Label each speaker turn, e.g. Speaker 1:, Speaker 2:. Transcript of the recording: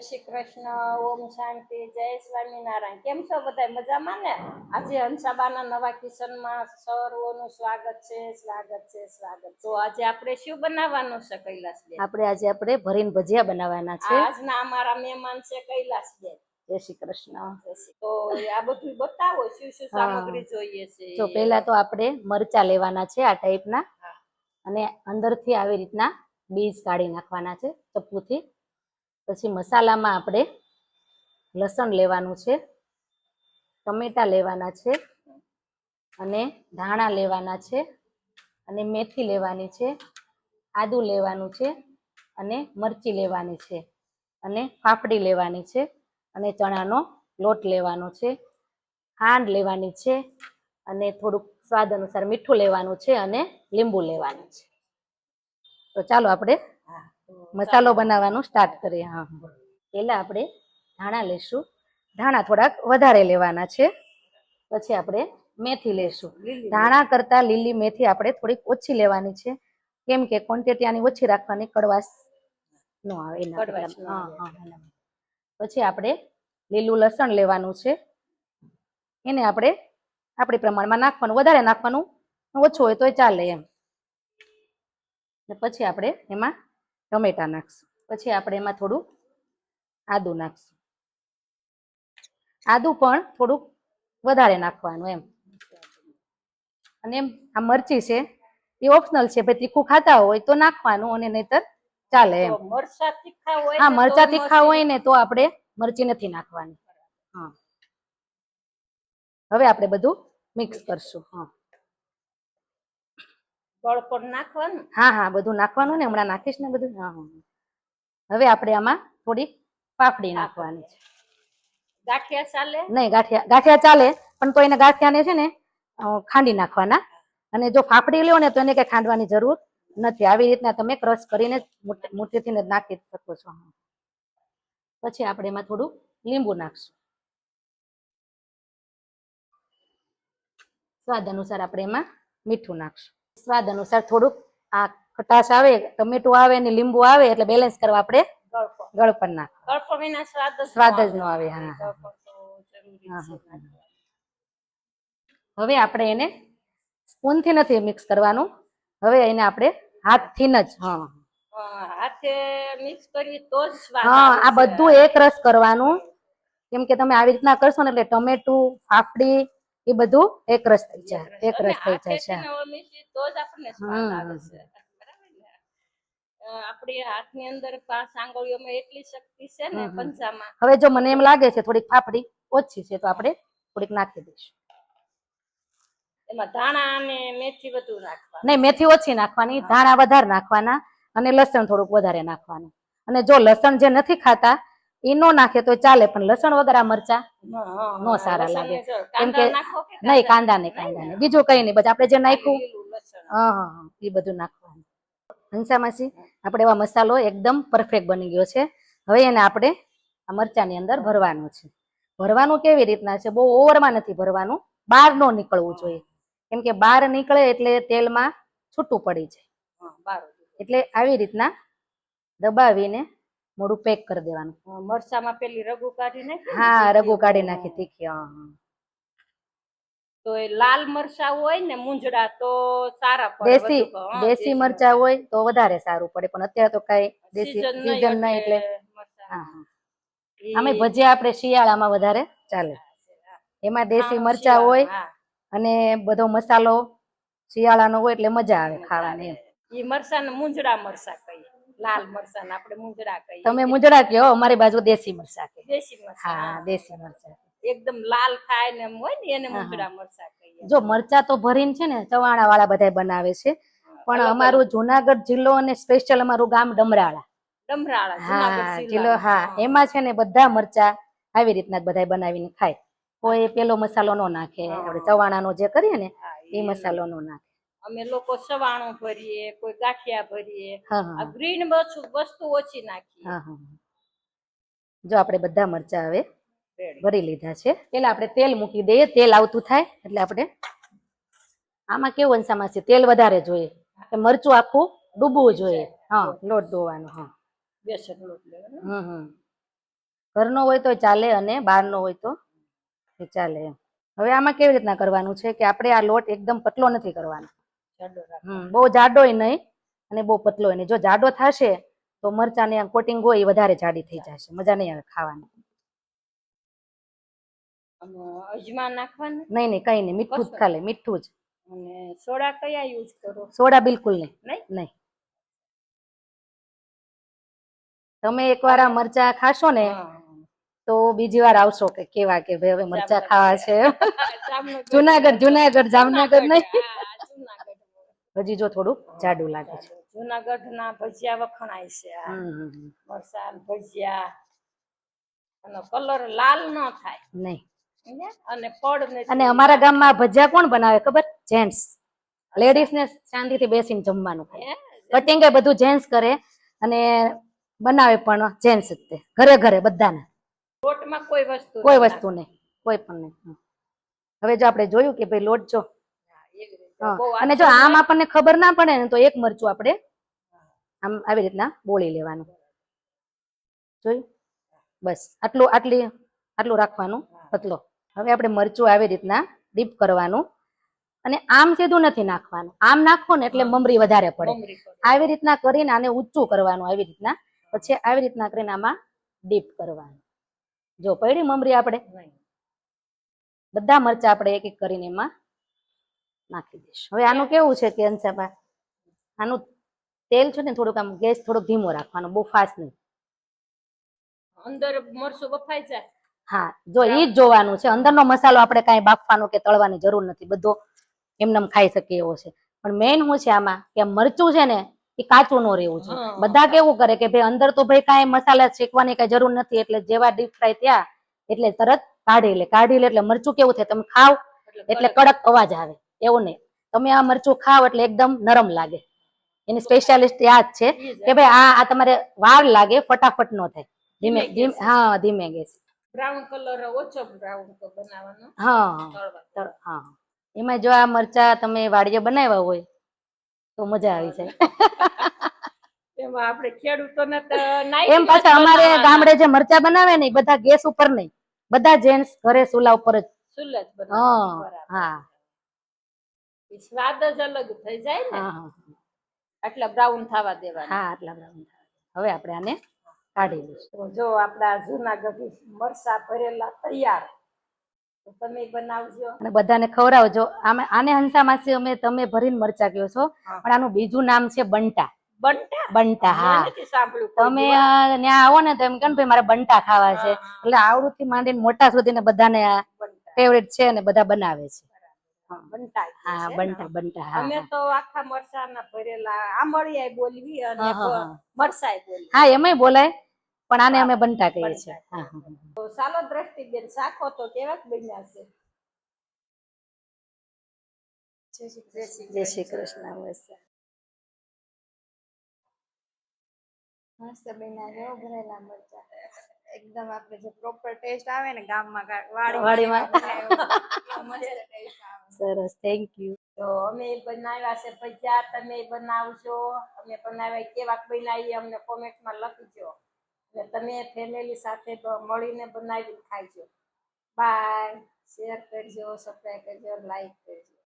Speaker 1: શ્રી કૃષ્ણ. ઓમ શાંતિ. જય સ્વામિનારાયણ. કેમ છો બધા? મજામાં ને? આજે હંસાબાના નવા કિચનમાં સર્વનું સ્વાગત છે. તો આજે આપણે શું બનાવવાનું છે કૈલાસબેન?
Speaker 2: આપણે ભરીને ભજીયા બનાવવાના છે.
Speaker 1: આજના અમારા મહેમાન છે કૈલાસબેન.
Speaker 2: જય શ્રી કૃષ્ણ.
Speaker 1: તો આ બધું બતાવો, શું શું સામગ્રી જોઈએ છે?
Speaker 2: તો પહેલા તો આપણે મરચા લેવાના છે આ ટાઈપના, અને અંદરથી આવી રીતના બીજ કાઢી નાખવાના છે ચપ્પુથી. પછી મસાલામાં આપણે લસણ લેવાનું છે, ટમેટા લેવાના છે, અને ધાણા લેવાના છે, અને મેથી લેવાની છે, આદુ લેવાનું છે, અને મરચી લેવાની છે, અને ફાફડી લેવાની છે, અને ચણાનો લોટ લેવાનો છે, ખાંડ લેવાની છે, અને થોડુંક સ્વાદ અનુસાર મીઠું લેવાનું છે, અને લીંબુ લેવાનું છે. તો ચાલો આપણે મસાલો બનાવવાનું સ્ટાર્ટ કરીએ. પહેલા આપણે ધાણા લેશું. ધાણા થોડાક વધારે લેવાના છે. પછી આપણે મેથી લેશું. ધાણા કરતા લીલી મેથી આપણે થોડીક ઓછી લેવાની છે, કેમ કે ક્વોન્ટિટી આની ઓછી રાખવાની, કડવાશ ન આવે એના. પછી આપણે લીલું લસણ લેવાનું છે. એને આપણે આપણી પ્રમાણમાં નાખવાનું, વધારે નાખવાનું, ઓછું હોય તોય ચાલે એમ. પછી આપણે એમાં ટમેટા નાખશું. પછી આપણે એમાં થોડું આદુ નાખશું. આદુ પણ થોડુંક વધારે નાખવાનું એમ. અને આ મરચી છે એ ઓપ્શનલ છે, ભાઈ તીખું ખાતા હોય તો નાખવાનું, અને નહીતર ચાલે એમ.
Speaker 1: મરચા તીખા હોય,
Speaker 2: હા, મરચા તીખા હોય ને તો આપણે મરચી નથી નાખવાની. હવે આપણે બધું મિક્સ કરશું.
Speaker 1: ગળપણ નાખવાનું.
Speaker 2: હા, બધું નાખવાનું ને, હમણાં નાખીશ ને બધું. હવે આપણે આમાં થોડીક ફાફડી નાખવાની છે.
Speaker 1: ગાંઠિયા ચાલે?
Speaker 2: નહીં, ગાંઠિયા ચાલે, પણ તો એને ગાંઠિયાને છે ને ખાંડી નાખવાના. અને જો ફાફડી લ્યો ને તો એને કઈ ખાંડવાની જરૂર નથી. આવી રીતના તમે ક્રશ કરીને મુઠ્ઠીથી જ નાખી શકો છો. પછી આપણે એમાં થોડું લીંબુ નાખશું. સ્વાદ અનુસાર આપણે એમાં મીઠું નાખશું. સ્વાદ અનુસાર થોડુંક આ ખટાશ આવે, ટમેટું આવે ને લીંબુ આવે એટલે બેલેન્સ કરવા આપણે ગળપણ નાખ.
Speaker 1: ગળપણ વિના
Speaker 2: સ્વાદ જ ન આવે. હવે આપણે એને સ્પૂનથી નથી મિક્સ કરવાનું. હવે એને આપણે હાથથી જ
Speaker 1: હાથે મિક્સ કરવી તો જ સ્વાદ
Speaker 2: આવે.
Speaker 1: આવે.
Speaker 2: આ બધું એક રસ કરવાનું, કેમ કે તમે આવી રીતના કરશો ને એટલે ટમેટું, ફાફડી એ બધું એક રસ થઈ જાય. એક રસ થઈ જાય છે.
Speaker 1: તો જ આપણને સ્વાદ આવે છે. આપણી હાથની અંદર 5 આંગળીઓમાં એટલી શક્તિ છે ને પંજામાં.
Speaker 2: હવે જો મને એમ લાગે છે થોડીક ફાફડી ઓછી છે તો આપણે થોડીક નાખી દઈશું.
Speaker 1: એમાં ધાણા અને મેથી વધુ નાખવાનું.
Speaker 2: નહીં, મેથી ઓછી નાખવાની, ધાણા વધારે નાખવાના, અને લસણ થોડુંક વધારે નાખવાનું. અને જો લસણ જે નથી ખાતા એ નો નાખે તો ચાલે, પણ લસણ વગર આ મરચા નો સારા લાગે. કેમ કે નહીં, કાંદા નહીં, બીજું કઈ નહીં, બસ આપણે જે નાખ્યું એ બધું નાખવાનું. હંસામાસી, આપણે એવા મસાલો એકદમ પરફેક્ટ બની ગયો છે. હવે એને આપણે આ મરચાની અંદર ભરવાનું છે. ભરવાનું કેવી રીતના છે? બહુ ઓવરમાં નથી ભરવાનું, બહાર નો નીકળવું જોઈએ. કેમ કે બહાર નીકળે એટલે તેલમાં છૂટું પડી જાય. એટલે આવી રીતના દબાવીને મોઢું પેક કરી દેવાનું.
Speaker 1: મરચામાં પેલી રગુ કાઢી નાખી.
Speaker 2: હા, રગુ કાઢી નાખી તીખી.
Speaker 1: તો એ લાલ મરચા હોય ને મુંજડા તો સારા પડે.
Speaker 2: દેશી મરચા હોય તો વધારે સારું પડે, પણ અત્યારે તો કઈ દેશી સીઝન નહીં એટલે. આમે ભજીયા આપણે શિયાળામાં વધારે ચાલે. એમાં દેશી મરચા હોય અને બધો મસાલો શિયાળાનો હોય એટલે મજા આવે ખાવાની.
Speaker 1: એ મરચાને મુંજડા મરચા કહીએ, લાલ મરચા ને આપણે મુંજડા કહીએ.
Speaker 2: તમે મુંજડા કહો, અમારી બાજુ દેશી મરચા કહે.
Speaker 1: દેશી મરચા.
Speaker 2: હા, દેશી મરચા
Speaker 1: એકદમ લાલ થાય ને એમ હોય ને એને મુંજડા મરચા કહીએ.
Speaker 2: જો મરચા તો ભરીને છે ને ચવાણા વાળા બધા બનાવે છે, પણ અમારું જુનાગઢ જિલ્લો અને સ્પેશિયલ અમારું ગામ ડમરાળા. જિલ્લો. હા, એમાં છે ને બધા મરચા આવી રીતના બધા બનાવીને ખાય. કોઈ પેલો મસાલો નો નાખે, આપણે ચવાણાનો જે કરીએ ને એ મસાલો નો નાખે.
Speaker 1: અમે લોકો સવાણું ભરીએ, કોઈ ગાંઠિયા ભરીએ, આ ગ્રીન વસ્તુ ઓછી નાખીએ.
Speaker 2: જો આપણે બધા મરચા હવે ભરી લીધા છે. પેલા આપણે તેલ મૂકી દઈએ, તેલ આવતું થાય એટલે આપણે આમાં કેવું હંસામાસી તેલ વધારે જોઈએ, મરચું આખું ડૂબવું જોઈએ. લોટ ધોવાનો.
Speaker 1: બેસન લોટ લેવાનો.
Speaker 2: ઘરનો હોય તો ચાલે અને બહારનો હોય તો એ ચાલે એમ. હવે આમાં કેવી રીતના કરવાનું છે કે આપણે આ લોટ એકદમ પતલો નથી કરવાનો.
Speaker 1: જાડો રાખવાનો.
Speaker 2: બહુ જાડોય નહીં અને બહુ પતલોય નહીં. જો જાડો થશે તો મરચાંની કોટિંગ હોય એ વધારે જાડી થઈ જશે, મજા નહીં આવે ખાવાની.
Speaker 1: અને અજમા નાખવાનું
Speaker 2: નહીં નહીં કઈ નહીં, મીઠું જ
Speaker 1: કશું?
Speaker 2: ખાલી મીઠું જ.
Speaker 1: અને સોડા કયા યુઝ કરો?
Speaker 2: સોડા બિલકુલ નહીં.
Speaker 1: નહીં?
Speaker 2: નહીં. તમે એકવાર આ મરચા ખાશો ને
Speaker 1: હા.
Speaker 2: તો બીજી વાર આવશો કે કેવા કે ભાઈ હવે મરચા
Speaker 1: જામનગર.
Speaker 2: ખાવા છે.
Speaker 1: જામનગર.
Speaker 2: જુનાગઢ જામનગર નહીં.
Speaker 1: હા, જુનાગઢ.
Speaker 2: હજી જો થોડુંક જાડું લાગે છે.
Speaker 1: જુનાગઢના ભજીયા વખણાય છે આ. મરચાં ભજીયા એનો કલર લાલ ન થાય
Speaker 2: નહીં.
Speaker 1: સમજ્યા? અને પડ નથી.
Speaker 2: અને અમારા ગામમાં ભજીયા કોણ બનાવે ખબર? જેન્ટ્સ. લેડીઝ ને શાંતિથી બેસીને જમવાનું ખાય. કટિંગ એ બધું જેન્ટ્સ કરે અને બનાવે પણ જેન્ટ્સ જ તે ઘરે ઘરે બધાને.
Speaker 1: લોટમાં કોઈ વસ્તુ
Speaker 2: કોઈ વસ્તુ નહીં, કોઈ પણ નહીં. હવે જો આપણે જોયું કે ભાઈ લોટ જો અને જો આમ આપણને ખબર ના પડે ને તો એક મરચું આપણે આમ આવી રીતના બોળી લેવાનું. જોયું? બસ આટલું રાખવાનું પતલો. હવે આપણે મરચું આવી રીતના ડીપ કરવાનું અને આમ સીધું નથી નાખવાનું. આમ નાખો ને એટલે મમરી વધારે પડે. આવી રીતના કરીને આને ઊંચું કરવાનું આવી રીતના, પછી આવી રીતના કરીને આમાં ડીપ કરવાનું. જો પડી મમરી આપણે બધા મરચા આપણે એક એક કરીને એમાં નાખી દઈશું. હવે આનું કેવું છે કે અંશાબા, આનું તેલ છે ને થોડુંક આમ ગેસ થોડોક ધીમો રાખવાનો, બહુ ફાસ્ટ નહીં.
Speaker 1: અંદર મરચું બફાઈ જાય.
Speaker 2: હા, જો ઈ જ જોવાનું છે. અંદરનો મસાલો આપણે કાંઈ બાફવાનો કે તળવાની જરૂર નથી, બધો એમનેમ ખાઈ શકીએ એવો છે. પણ મેઇન શું છે આમાં કે મરચું છે ને એ કાચું ન રહેવું છે. બધા કેવું કરે કે ભાઈ અંદર તો ભાઈ કાંઈ મસાલા શેકવાની કાંઈ જરૂર નથી, એટલે જેવા ડીપ ફ્રાય થયા એટલે તરત કાઢી લે એટલે મરચું કેવું થાય તમે ખાવ એટલે કડક અવાજ આવે, એવું નહીં. તમે આ મરચું ખાવ એટલે એકદમ નરમ લાગે. એની સ્પેશિયાલિસ્ટ આ જ છે કે ભાઈ આ તમારે વાર લાગે, ફટાફટ ન થાય. ધીમે ગેસ.
Speaker 1: બ્રાઉન કલર ઓછો બ્રાઉન બનાવવાનો.
Speaker 2: હા. એમાં જો આ મરચા તમે વાડીએ બનાવ્યા હોય તો મજા આવી જાય.
Speaker 1: એમાં આપણે ખેડૂતોને તો
Speaker 2: એમ પાછા અમારે ગામડે જે મરચા બનાવે ને બધા ગેસ ઉપર નહીં, બધા જેન્ટ્સ ઘરે ચૂલા ઉપર જ.
Speaker 1: ચૂલા જ બનાવે.
Speaker 2: હા.
Speaker 1: સ્વાદ જ અલગ થઈ જાય ને. આટલા બ્રાઉન થવા દેવાના.
Speaker 2: હા, આટલા બ્રાઉન થવા. હવે આપણે આને કાઢી લઈશું.
Speaker 1: જો આપણા જૂનાગઢી મરચા ભરેલા તૈયાર. તો તમે બનાવજો
Speaker 2: અને બધાને ખવડાવજો. આને હંસા માસી અમે તમે ભરીને મરચા કહો છો, પણ આનું બીજું નામ છે બંટા. બંટા. હા, તમે ત્યાં આવો ને તો એમ કે ભાઈ મારે બંટા ખાવા છે, એટલે આવડું થી માંડીને મોટા સુધી ને બધાને ફેવરેટ છે અને બધા બનાવે છે.
Speaker 1: બંટા.
Speaker 2: હા, બંટા.
Speaker 1: અમે તો આખા મરચાના ભરેલા આમળિયા બોલવી અને મરચાઈ બોલવી.
Speaker 2: હા, એમાંય બોલાય પણ આને અમે બંટા કહીએ છીએ.
Speaker 1: તો ચાલો દ્રષ્ટિબેન શાખો તો કેવા બન્યા છે.
Speaker 2: જય શ્રી કૃષ્ણ.
Speaker 3: મસ્ત બન્યા છે ભરેલા મરચા. એકદમ આપણે જે પ્રોપર ટેસ્ટ આવે ને ગામમાં વાડીમાં મસ્ત ટેસ્ટ આવે.
Speaker 2: સરસ, થેન્ક યુ.
Speaker 1: તો અમે બનાવ્યા છે ભજીયા, તમે બનાવજો. અમે બનાવ્યા કેવા બનાવી અમને કોમેન્ટમાં લખજો. અને તમે ફેમિલી સાથે મળીને બનાવી ખાઈજો. બાય. શેર કરજો, સબસ્ક્રાઈબ કરજો, લાઈક કરજો.